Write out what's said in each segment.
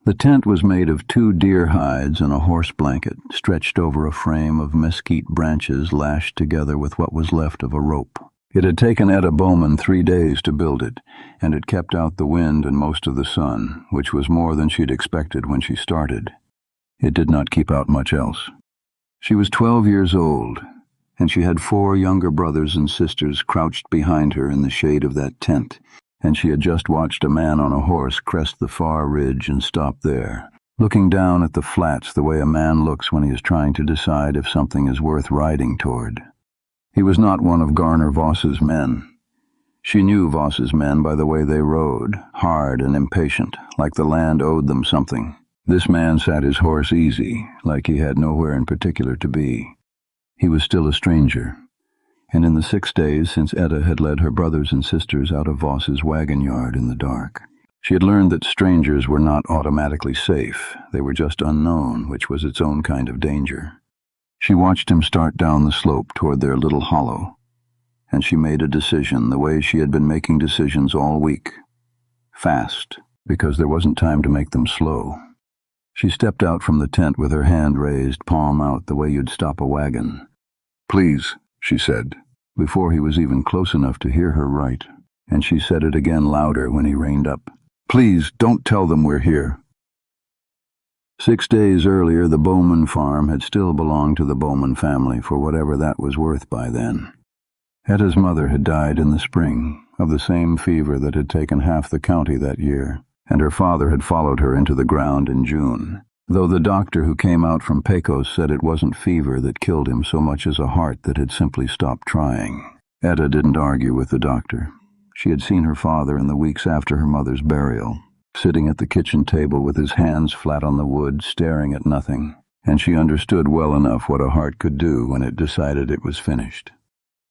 The tent was made of 2 deer hides and a horse blanket, stretched over a frame of mesquite branches lashed together with what was left of a rope. It had taken Etta Bowman 3 days to build it, and it kept out the wind and most of the sun, which was more than she'd expected when she started. It did not keep out much else. She was 12 years old, and she had 4 younger brothers and sisters crouched behind her in the shade of that tent, and she had just watched a man on a horse crest the far ridge and stop there, looking down at the flats the way a man looks when he is trying to decide if something is worth riding toward. He was not one of Garner Voss's men. She knew Voss's men by the way they rode, hard and impatient, like the land owed them something. This man sat his horse easy, like he had nowhere in particular to be. He was still a stranger, and in the 6 days since Etta had led her brothers and sisters out of Voss's wagon yard in the dark, she had learned that strangers were not automatically safe. They were just unknown, which was its own kind of danger. She watched him start down the slope toward their little hollow, and she made a decision the way she had been making decisions all week. Fast, because there wasn't time to make them slow. She stepped out from the tent with her hand raised, palm out, the way you'd stop a wagon. "Please," she said, before he was even close enough to hear her right, and she said it again louder when he reined up. "Please, don't tell them we're here." 6 days earlier, the Bowman farm had still belonged to the Bowman family for whatever that was worth by then. Etta's mother had died in the spring, of the same fever that had taken half the county that year, and her father had followed her into the ground in June, though the doctor who came out from Pecos said it wasn't fever that killed him so much as a heart that had simply stopped trying. Etta didn't argue with the doctor. She had seen her father in the weeks after her mother's burial, sitting at the kitchen table with his hands flat on the wood, staring at nothing, and she understood well enough what a heart could do when it decided it was finished.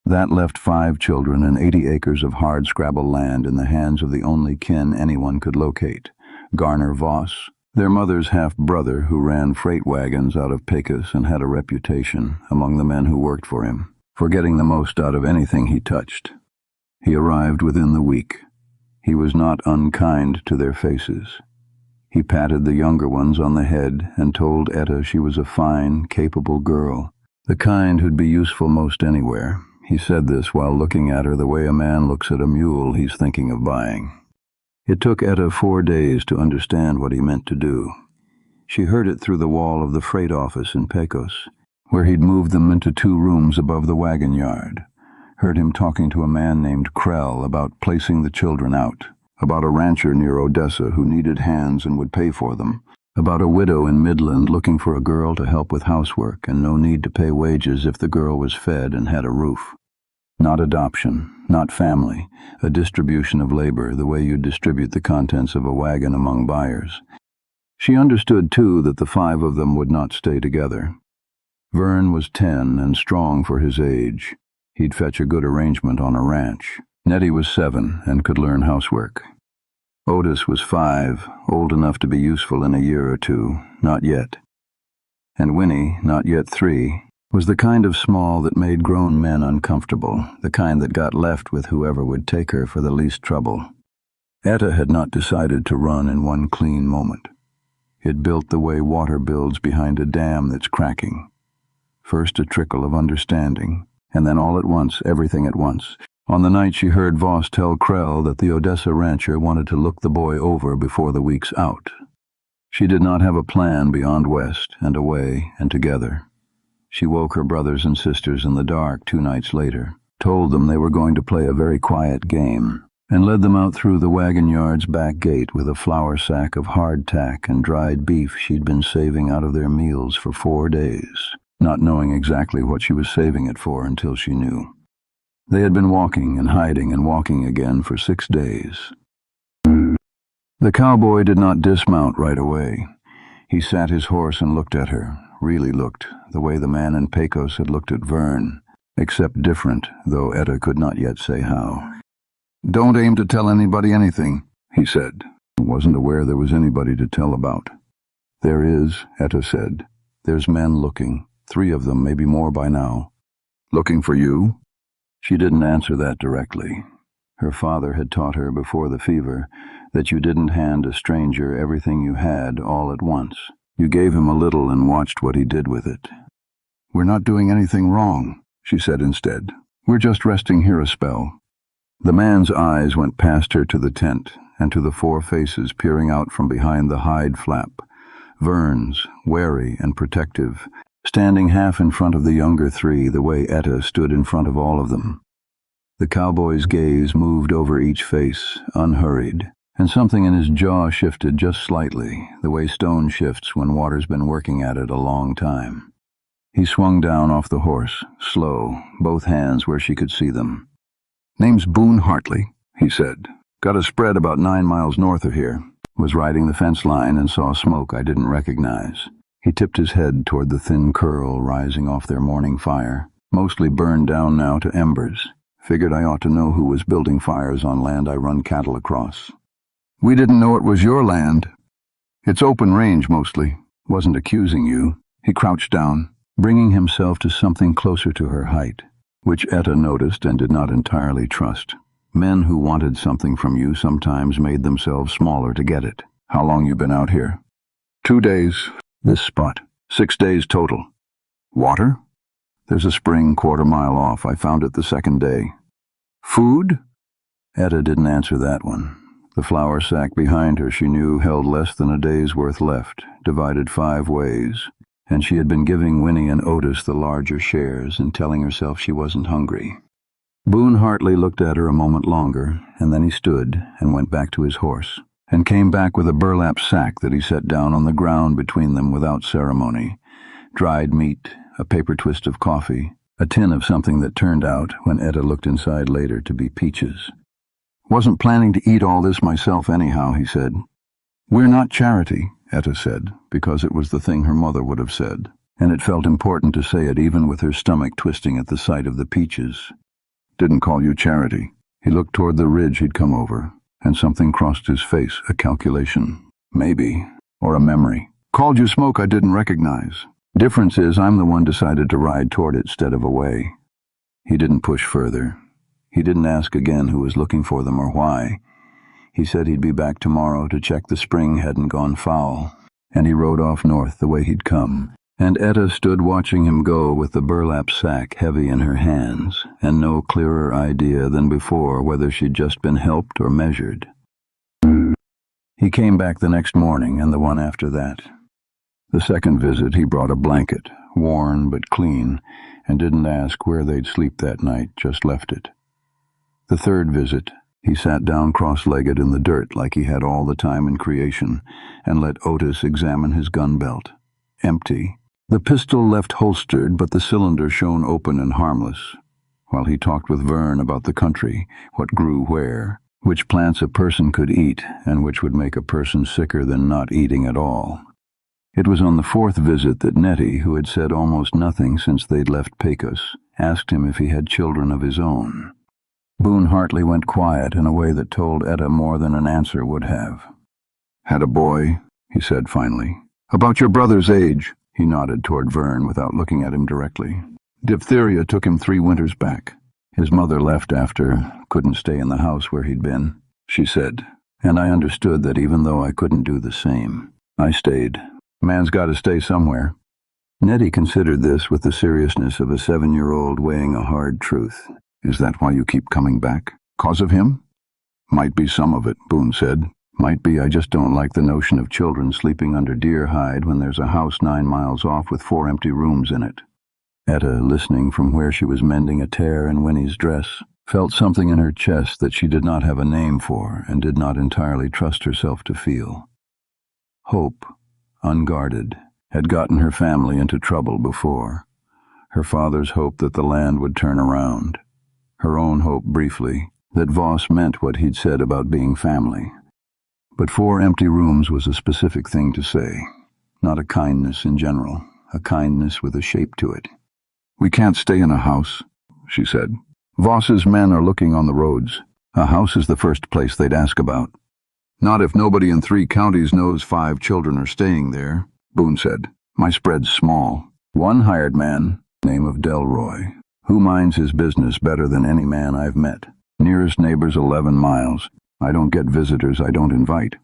That left 5 children and 80 acres of hard-scrabble land in the hands of the only kin anyone could locate, Garner Voss, their mother's half-brother who ran freight wagons out of Pecos and had a reputation, among the men who worked for him, for getting the most out of anything he touched. He arrived within the week. He was not unkind to their faces. He patted the younger ones on the head and told Etta she was a fine, capable girl, the kind who'd be useful most anywhere. He said this while looking at her the way a man looks at a mule he's thinking of buying. It took Etta 4 days to understand what he meant to do. She heard it through the wall of the freight office in Pecos, where he'd moved them into 2 rooms above the wagon yard. Heard him talking to a man named Krell about placing the children out, about a rancher near Odessa who needed hands and would pay for them, about a widow in Midland looking for a girl to help with housework and no need to pay wages if the girl was fed and had a roof. Not adoption, not family, a distribution of labor the way you distribute the contents of a wagon among buyers. She understood, too, that the 5 of them would not stay together. Vern was 10 and strong for his age. He'd fetch a good arrangement on a ranch. Nettie was 7 and could learn housework. Otis was 5, old enough to be useful in a year or 2, not yet. And Winnie, not yet 3, was the kind of small that made grown men uncomfortable, the kind that got left with whoever would take her for the least trouble. Etta had not decided to run in one clean moment. It built the way water builds behind a dam that's cracking. First a trickle of understanding, and then all at once, everything at once. On the night she heard Voss tell Krell that the Odessa rancher wanted to look the boy over before the week's out. She did not have a plan beyond west and away and together. She woke her brothers and sisters in the dark 2 nights later, told them they were going to play a very quiet game, and led them out through the wagon yard's back gate with a flour sack of hardtack and dried beef she'd been saving out of their meals for 4 days, not knowing exactly what she was saving it for until she knew. They had been walking and hiding and walking again for 6 days. The cowboy did not dismount right away. He sat his horse and looked at her, really looked, the way the man in Pecos had looked at Vern, except different, though Etta could not yet say how. "Don't aim to tell anybody anything," he said. He wasn't aware there was anybody to tell about. "There is," Etta said. "There's men looking, 3 of them, maybe more by now." "Looking for you?" She didn't answer that directly. Her father had taught her before the fever that you didn't hand a stranger everything you had all at once. You gave him a little and watched what he did with it. "We're not doing anything wrong," she said instead. "We're just resting here a spell." The man's eyes went past her to the tent and to the four faces peering out from behind the hide flap. Vern's, wary and protective, standing half in front of the younger three the way Etta stood in front of all of them. The cowboy's gaze moved over each face, unhurried, and something in his jaw shifted just slightly, the way stone shifts when water's been working at it a long time. He swung down off the horse, slow, both hands where she could see them. "Name's Boone Hartley," he said. "Got a spread about 9 miles north of here. Was riding the fence line and saw smoke I didn't recognize." He tipped his head toward the thin curl rising off their morning fire, mostly burned down now to embers. "Figured I ought to know who was building fires on land I run cattle across." "We didn't know it was your land." "It's open range mostly. Wasn't accusing you." He crouched down, bringing himself to something closer to her height, which Etta noticed and did not entirely trust. Men who wanted something from you sometimes made themselves smaller to get it. "How long you been out here?" 2 days. This spot. 6 days total." "Water?" "There's a spring 1/4 mile off. I found it the second day." "Food?" Etta didn't answer that one. The flour sack behind her she knew held less than a day's worth left, divided 5 ways, and she had been giving Winnie and Otis the larger shares and telling herself she wasn't hungry. Boone Hartley looked at her a moment longer, and then he stood and went back to his horse, and came back with a burlap sack that he set down on the ground between them without ceremony. Dried meat, a paper twist of coffee, a tin of something that turned out, when Etta looked inside later, to be peaches. "Wasn't planning to eat all this myself anyhow," he said. "We're not charity," Etta said, because it was the thing her mother would have said, and it felt important to say it even with her stomach twisting at the sight of the peaches. "Didn't call you charity." He looked toward the ridge he'd come over, and something crossed his face, a calculation. Maybe, or a memory. "Called you smoke I didn't recognize. Difference is I'm the one decided to ride toward it instead of away." He didn't push further. He didn't ask again who was looking for them or why. He said he'd be back tomorrow to check the spring hadn't gone foul, and he rode off north the way he'd come. And Etta stood watching him go with the burlap sack heavy in her hands, and no clearer idea than before whether she'd just been helped or measured. He came back the next morning and the one after that. The second visit he brought a blanket, worn but clean, and didn't ask where they'd sleep that night, just left it. The third visit, he sat down cross-legged in the dirt like he had all the time in creation, and let Otis examine his gun belt. Empty. The pistol left holstered, but the cylinder shone open and harmless, while he talked with Vern about the country, what grew where, which plants a person could eat, and which would make a person sicker than not eating at all. It was on the fourth visit that Nettie, who had said almost nothing since they'd left Pecos, asked him if he had children of his own. Boone Hartley went quiet in a way that told Etta more than an answer would have. "Had a boy," he said finally. "About your brother's age." He nodded toward Vern without looking at him directly. "Diphtheria took him 3 winters back. His mother left after, couldn't stay in the house where he'd been," she said, and I understood that even though I couldn't do the same, I stayed. Man's got to stay somewhere. Nettie considered this with the seriousness of a 7-year-old weighing a hard truth. "Is that why you keep coming back? 'Cause of him?" "Might be some of it," Boone said. "Might be I just don't like the notion of children sleeping under deer hide when there's a house 9 miles off with 4 empty rooms in it." Etta, listening from where she was mending a tear in Winnie's dress, felt something in her chest that she did not have a name for and did not entirely trust herself to feel. Hope, unguarded, had gotten her family into trouble before. Her father's hope that the land would turn around. Her own hope, briefly, that Voss meant what he'd said about being family. But 4 empty rooms was a specific thing to say, not a kindness in general, a kindness with a shape to it. "We can't stay in a house," she said. "Voss's men are looking on the roads. A house is the first place they'd ask about." "Not if nobody in 3 counties knows 5 children are staying there," Boone said. "My spread's small. One hired man, name of Delroy, who minds his business better than any man I've met. Nearest neighbor's 11 miles. I don't get visitors I don't invite.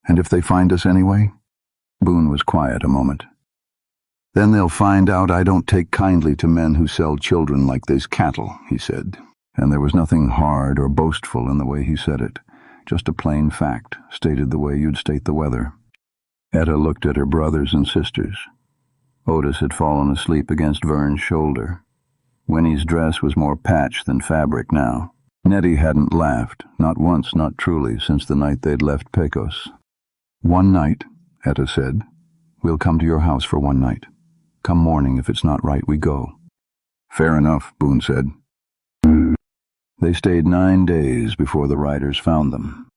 And if they find us anyway? Boone was quiet a moment. Then they'll find out I don't take kindly to men who sell children like they's cattle, he said. And there was nothing hard or boastful in the way he said it. Just a plain fact, stated the way you'd state the weather. Etta looked at her brothers and sisters. Otis had fallen asleep against Vern's shoulder. Winnie's dress was more patch than fabric now. Nettie hadn't laughed, not once, not truly, since the night they'd left Pecos. "One night," Etta said. "We'll come to your house for one night. Come morning, if it's not right, we go." "Fair enough," Boone said. They stayed 9 days before the riders found them.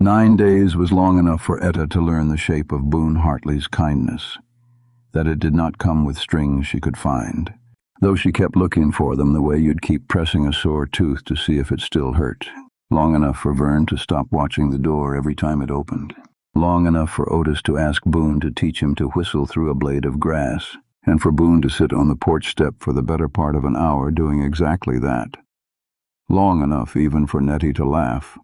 9 days was long enough for Etta to learn the shape of Boone Hartley's kindness, that it did not come with strings she could find, though she kept looking for them the way you'd keep pressing a sore tooth to see if it still hurt. Long enough for Vern to stop watching the door every time it opened. Long enough for Otis to ask Boone to teach him to whistle through a blade of grass, and for Boone to sit on the porch step for the better part of an hour doing exactly that. Long enough even for Nettie to laugh.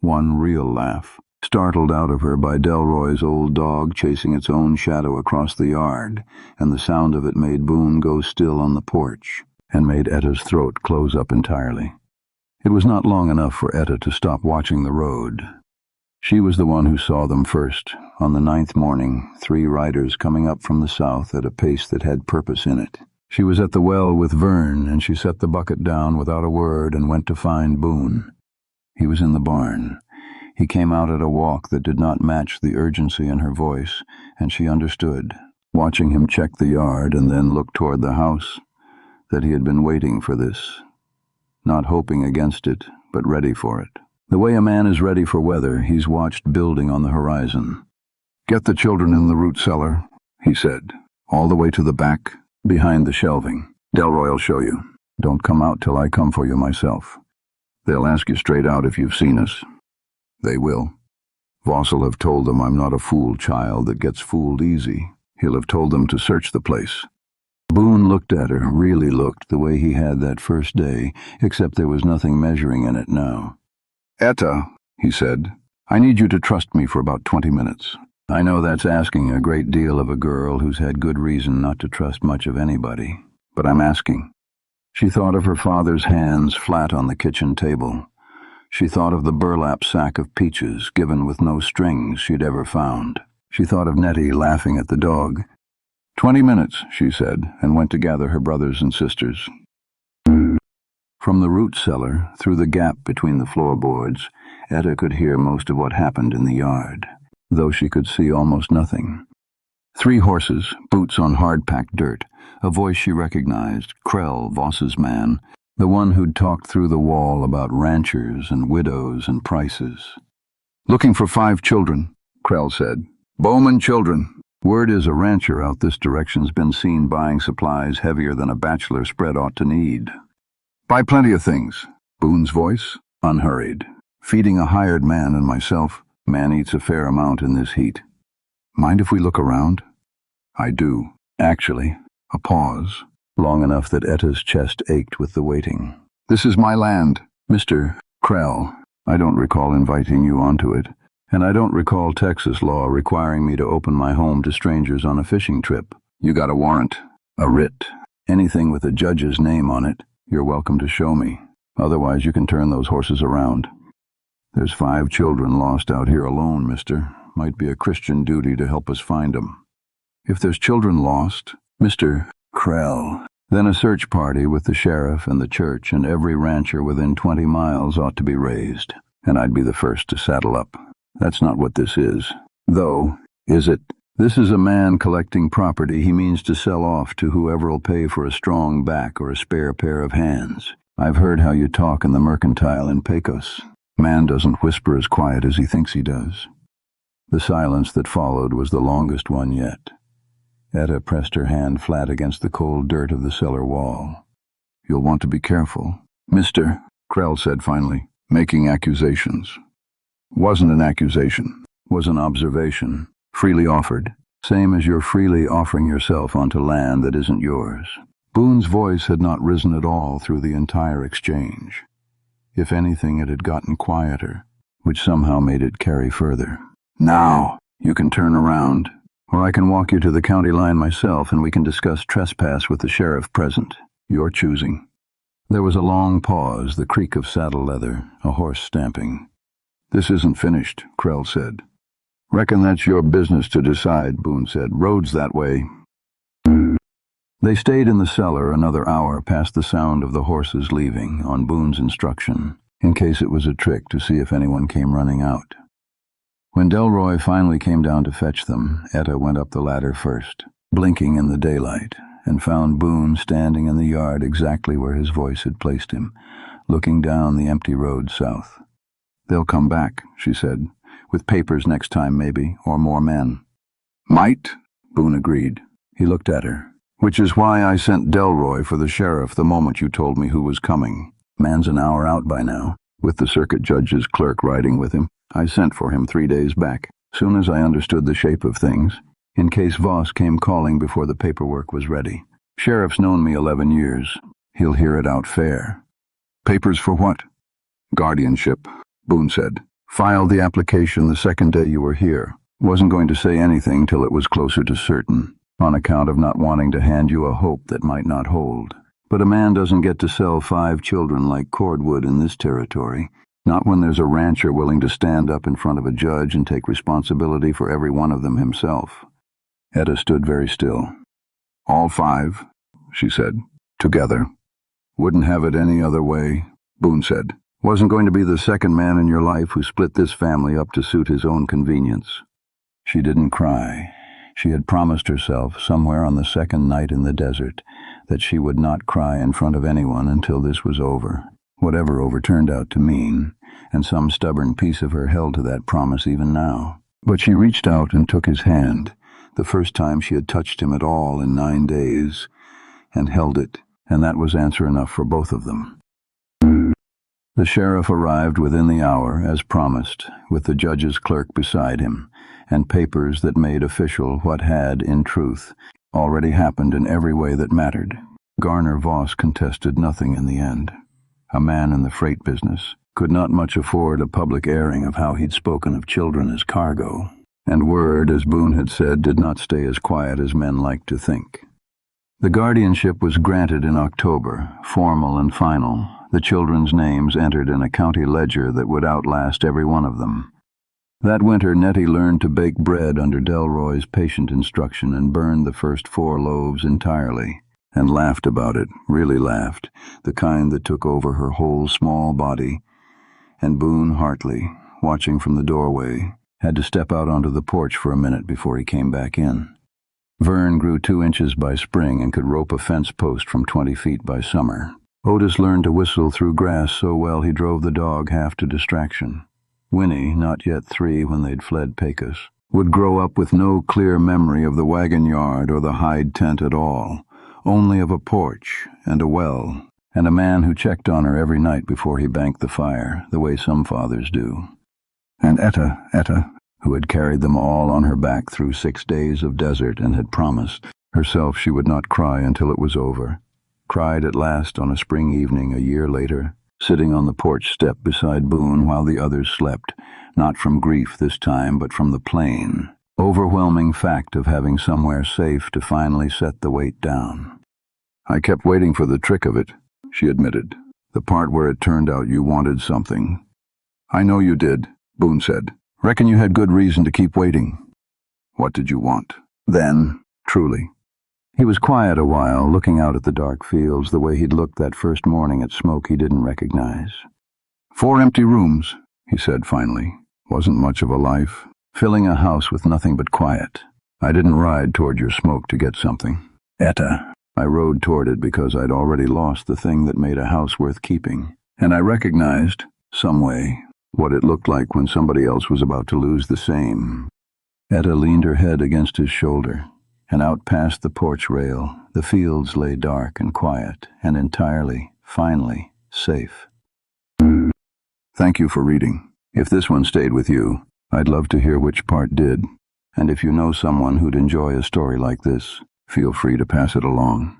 One real laugh, startled out of her by Delroy's old dog chasing its own shadow across the yard, and the sound of it made Boone go still on the porch, and made Etta's throat close up entirely. It was not long enough for Etta to stop watching the road. She was the one who saw them first, on the 9th morning, 3 riders coming up from the south at a pace that had purpose in it. She was at the well with Vern, and she set the bucket down without a word and went to find Boone. He was in the barn. He came out at a walk that did not match the urgency in her voice, and she understood, watching him check the yard and then look toward the house, that he had been waiting for this, not hoping against it, but ready for it. The way a man is ready for weather, he's watched building on the horizon. "Get the children in the root cellar," he said, "all the way to the back, behind the shelving. Delroy'll show you. Don't come out till I come for you myself. They'll ask you straight out if you've seen us. They will. Voss'll have told them I'm not a fool child that gets fooled easy. He'll have told them to search the place." Boone looked at her, really looked, the way he had that first day, except there was nothing measuring in it now. "Etta," he said, "I need you to trust me for about 20 minutes. I know that's asking a great deal of a girl who's had good reason not to trust much of anybody, but I'm asking." She thought of her father's hands flat on the kitchen table. She thought of the burlap sack of peaches, given with no strings, she'd ever found. She thought of Nettie laughing at the dog. 20 minutes, she said, and went to gather her brothers and sisters. From the root cellar, through the gap between the floorboards, Etta could hear most of what happened in the yard, though she could see almost nothing. 3 horses, boots on hard-packed dirt, a voice she recognized, Krell, Voss's man, the one who'd talked through the wall about ranchers and widows and prices. "Looking for 5 children," Krell said. "Bowman children. Word is a rancher out this direction's been seen buying supplies heavier than a bachelor spread ought to need. Buy plenty of things." Boone's voice, unhurried. "Feeding a hired man and myself. Man eats a fair amount in this heat. Mind if we look around?" "I do, actually." A pause, long enough that Etta's chest ached with the waiting. "This is my land, Mr. Krell. I don't recall inviting you onto it, and I don't recall Texas law requiring me to open my home to strangers on a fishing trip. You got a warrant, a writ, anything with a judge's name on it, you're welcome to show me. Otherwise you can turn those horses around. There's 5 children lost out here alone, mister. Might be a Christian duty to help us find 'em. If there's children lost, Mr. Krell, then a search party with the sheriff and the church and every rancher within 20 miles ought to be raised, and I'd be the first to saddle up. That's not what this is. Though, is it? This is a man collecting property he means to sell off to whoever'll pay for a strong back or a spare pair of hands. I've heard how you talk in the mercantile in Pecos. Man doesn't whisper as quiet as he thinks he does." The silence that followed was the longest one yet. Etta pressed her hand flat against the cold dirt of the cellar wall. "You'll want to be careful, Mr. Krell said finally, "making accusations." "Wasn't an accusation. Was an observation. Freely offered. Same as you're freely offering yourself onto land that isn't yours." Boone's voice had not risen at all through the entire exchange. If anything, it had gotten quieter, which somehow made it carry further. "Now, you can turn around, or I can walk you to the county line myself and we can discuss trespass with the sheriff present. Your choosing." There was a long pause, the creak of saddle leather, a horse stamping. "This isn't finished," Krell said. "Reckon that's your business to decide," Boone said. "Road's that way." They stayed in the cellar another hour past the sound of the horses leaving, on Boone's instruction, in case it was a trick to see if anyone came running out. When Delroy finally came down to fetch them, Etta went up the ladder first, blinking in the daylight, and found Boone standing in the yard exactly where his voice had placed him, looking down the empty road south. "They'll come back," she said, "with papers next time maybe, or more men." "Might," Boone agreed. He looked at her. "Which is why I sent Delroy for the sheriff the moment you told me who was coming. Man's an hour out by now, with the circuit judge's clerk riding with him. I sent for him 3 days back, soon as I understood the shape of things, in case Voss came calling before the paperwork was ready. Sheriff's known me 11 years. He'll hear it out fair." "Papers for what?" "Guardianship," Boone said. "Filed the application the second day you were here. Wasn't going to say anything till it was closer to certain, on account of not wanting to hand you a hope that might not hold. But a man doesn't get to sell 5 children like cordwood in this territory, not when there's a rancher willing to stand up in front of a judge and take responsibility for every one of them himself." Etta stood very still. "All 5, she said. "Together." "Wouldn't have it any other way," Boone said. "Wasn't going to be the second man in your life who split this family up to suit his own convenience." She didn't cry. She had promised herself, somewhere on the second night in the desert, that she would not cry in front of anyone until this was over, whatever over turned out to mean, and some stubborn piece of her held to that promise even now. But she reached out and took his hand, the first time she had touched him at all in 9 days, and held it, and that was answer enough for both of them. The sheriff arrived within the hour, as promised, with the judge's clerk beside him, and papers that made official what had, in truth, already happened in every way that mattered. Garner Voss contested nothing in the end. A man in the freight business could not much afford a public airing of how he'd spoken of children as cargo, and word, as Boone had said, did not stay as quiet as men liked to think. The guardianship was granted in October, formal and final, the children's names entered in a county ledger that would outlast every one of them. That winter Nettie learned to bake bread under Delroy's patient instruction and burned the first 4 loaves entirely, and laughed about it, really laughed, the kind that took over her whole small body. And Boone Hartley, watching from the doorway, had to step out onto the porch for a minute before he came back in. Vern grew 2 inches by spring and could rope a fence post from 20 feet by summer. Otis learned to whistle through grass so well he drove the dog half to distraction. Winnie, not yet 3 when they'd fled Pecos, would grow up with no clear memory of the wagon yard or the hide tent at all, only of a porch and a well, and a man who checked on her every night before he banked the fire, the way some fathers do. And Etta, who had carried them all on her back through 6 days of desert and had promised herself she would not cry until it was over, cried at last on a spring evening a year later, sitting on the porch step beside Boone while the others slept, not from grief this time, but from the plain, overwhelming fact of having somewhere safe to finally set the weight down. "I kept waiting for the trick of it," she admitted, "the part where it turned out you wanted something." "I know you did," Boone said. "Reckon you had good reason to keep waiting." "What did you want?" "Then, truly." He was quiet a while, looking out at the dark fields the way he'd looked that first morning at smoke he didn't recognize. 4 empty rooms," he said finally. "Wasn't much of a life. Filling a house with nothing but quiet. I didn't ride toward your smoke to get something, Etta. I rode toward it because I'd already lost the thing that made a house worth keeping, and I recognized, some way, what it looked like when somebody else was about to lose the same." Etta leaned her head against his shoulder, and out past the porch rail, the fields lay dark and quiet and entirely, finally, safe. "Thank you for reading. If this one stayed with you, I'd love to hear which part did, and if you know someone who'd enjoy a story like this, feel free to pass it along."